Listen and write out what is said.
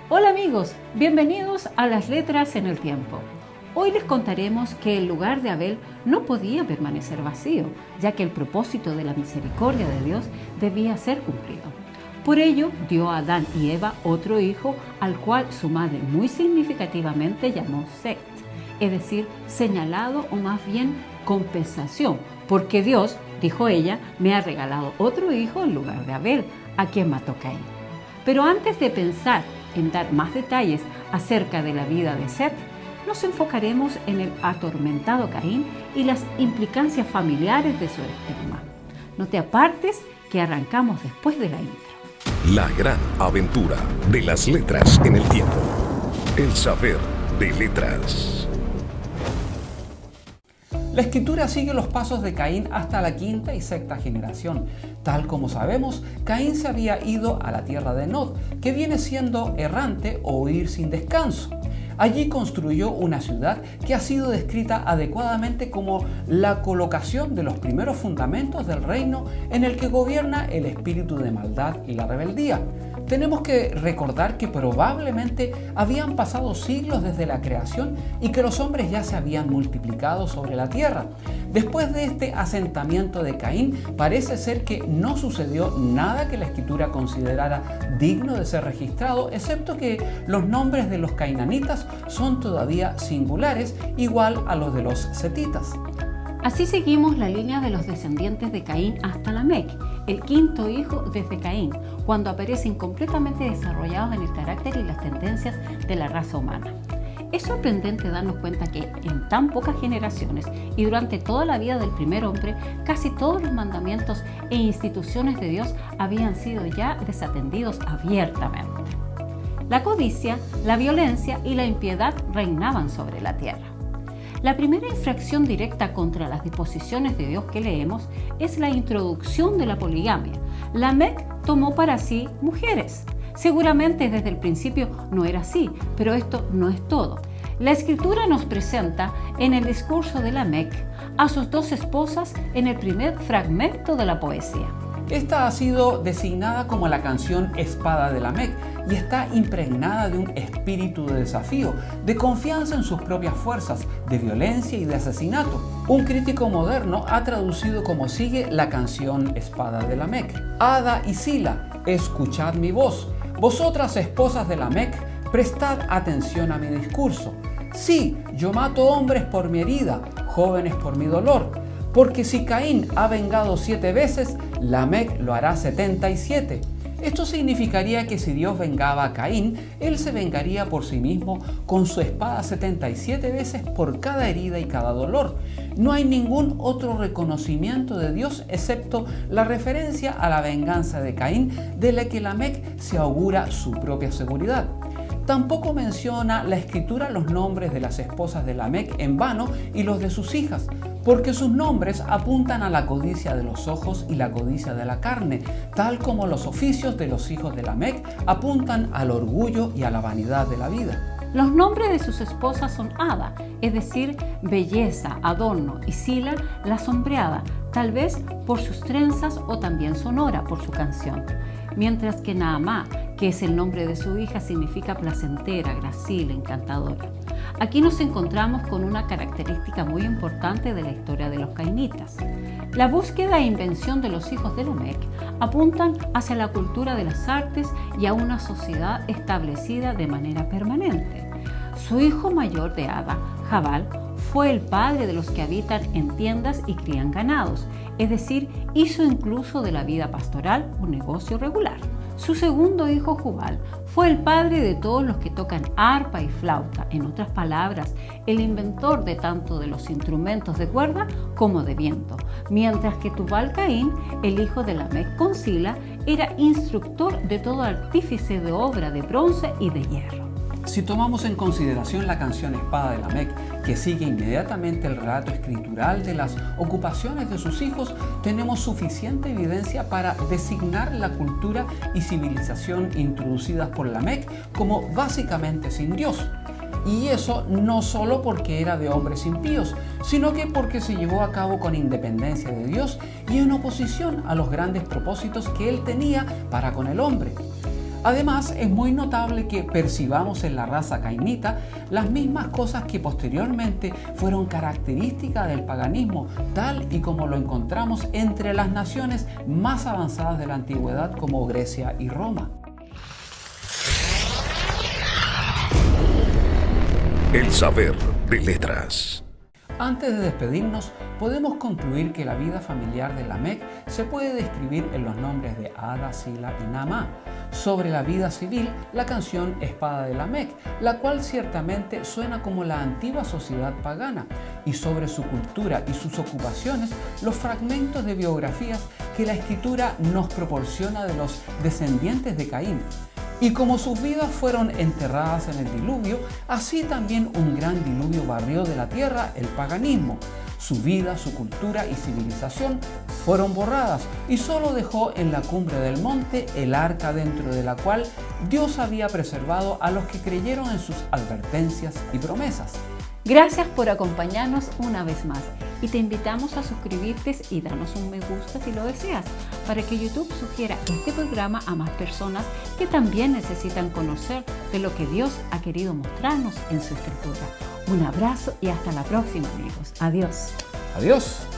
Hola amigos, bienvenidos a Las Letras en el Tiempo. Hoy les contaremos que el lugar de Abel no podía permanecer vacío, ya que el propósito de la misericordia de Dios debía ser cumplido. Por ello, dio a Adán y Eva otro hijo, al cual su madre muy significativamente llamó Set, es decir, señalado o más bien compensación, porque Dios, dijo ella, me ha regalado otro hijo en lugar de Abel, a quien mató Caín. Pero antes de pensar en dar más detalles acerca de la vida de Set, nos enfocaremos en el atormentado Caín y las implicancias familiares de su estigma. No te apartes, que arrancamos después de la intro. La gran aventura de las letras en el tiempo. El saber de letras. La escritura sigue los pasos de Caín hasta la quinta y sexta generación. Tal como sabemos, Caín se había ido a la tierra de Nod, que viene siendo errante o ir sin descanso. Allí construyó una ciudad que ha sido descrita adecuadamente como la colocación de los primeros fundamentos del reino en el que gobierna el espíritu de maldad y la rebeldía. Tenemos que recordar que probablemente habían pasado siglos desde la creación y que los hombres ya se habían multiplicado sobre la tierra. Después de este asentamiento de Caín, parece ser que no sucedió nada que la escritura considerara digno de ser registrado, excepto que los nombres de los cainanitas son todavía singulares, igual a los de los setitas. Así seguimos la línea de los descendientes de Caín hasta Lamec, el quinto hijo desde Caín, cuando aparecen completamente desarrollados en el carácter y las tendencias de la raza humana. Es sorprendente darnos cuenta que en tan pocas generaciones y durante toda la vida del primer hombre, casi todos los mandamientos e instituciones de Dios habían sido ya desatendidos abiertamente. La codicia, la violencia y la impiedad reinaban sobre la tierra. La primera infracción directa contra las disposiciones de Dios que leemos es la introducción de la poligamia. Lamec tomó para sí mujeres. Seguramente desde el principio no era así, pero esto no es todo. La Escritura nos presenta en el discurso de Lamec a sus dos esposas en el primer fragmento de la poesía. Esta ha sido designada como la canción Espada de Lamec y está impregnada de un espíritu de desafío, de confianza en sus propias fuerzas, de violencia y de asesinato. Un crítico moderno ha traducido como sigue la canción Espada de Lamec. Ada y Sila, escuchad mi voz. Vosotras esposas de Lamec, prestad atención a mi discurso. Sí, yo mato hombres por mi herida, jóvenes por mi dolor. Porque si Caín ha vengado 7 veces, Lamec lo hará 77. Esto significaría que si Dios vengaba a Caín, él se vengaría por sí mismo con su espada 77 veces por cada herida y cada dolor. No hay ningún otro reconocimiento de Dios excepto la referencia a la venganza de Caín, de la que Lamec se augura su propia seguridad. Tampoco menciona la escritura los nombres de las esposas de Lamec en vano y los de sus hijas, porque sus nombres apuntan a la codicia de los ojos y la codicia de la carne, tal como los oficios de los hijos de Lamec apuntan al orgullo y a la vanidad de la vida. Los nombres de sus esposas son Ada, es decir, belleza, adorno, y Sila, la sombreada, tal vez por sus trenzas o también Sonora por su canción. Mientras que Naamá, que es el nombre de su hija, significa placentera, gracil, encantadora. Aquí nos encontramos con una característica muy importante de la historia de los cainitas. La búsqueda e invención de los hijos de Lamec apuntan hacia la cultura de las artes y a una sociedad establecida de manera permanente. Su hijo mayor de Ada, Jabal, fue el padre de los que habitan en tiendas y crían ganados, es decir, hizo incluso de la vida pastoral un negocio regular. Su segundo hijo, Jubal, fue el padre de todos los que tocan arpa y flauta, en otras palabras, el inventor de tanto de los instrumentos de cuerda como de viento, mientras que Tubal Caín, el hijo de Lamec con Sila, era instructor de todo artífice de obra de bronce y de hierro. Si tomamos en consideración la canción Espada de Lamec, que sigue inmediatamente el relato escritural de las ocupaciones de sus hijos, tenemos suficiente evidencia para designar la cultura y civilización introducidas por Lamec como básicamente sin Dios. Y eso no solo porque era de hombres impíos, sino que porque se llevó a cabo con independencia de Dios y en oposición a los grandes propósitos que él tenía para con el hombre. Además, es muy notable que percibamos en la raza cainita las mismas cosas que posteriormente fueron características del paganismo, tal y como lo encontramos entre las naciones más avanzadas de la antigüedad como Grecia y Roma. El saber de letras. Antes de despedirnos, podemos concluir que la vida familiar de Lamec se puede describir en los nombres de Ada, Sila y Naamá. Sobre la vida civil, la canción Espada de Lamec, la cual ciertamente suena como la antigua sociedad pagana, y sobre su cultura y sus ocupaciones, los fragmentos de biografías que la escritura nos proporciona de los descendientes de Caín. Y como sus vidas fueron enterradas en el diluvio, así también un gran diluvio barrió de la tierra el paganismo. Su vida, su cultura y civilización fueron borradas y solo dejó en la cumbre del monte el arca dentro de la cual Dios había preservado a los que creyeron en sus advertencias y promesas. Gracias por acompañarnos una vez más y te invitamos a suscribirte y darnos un me gusta si lo deseas, para que YouTube sugiera este programa a más personas que también necesitan conocer de lo que Dios ha querido mostrarnos en su Escritura. Un abrazo y hasta la próxima, amigos. Adiós. Adiós.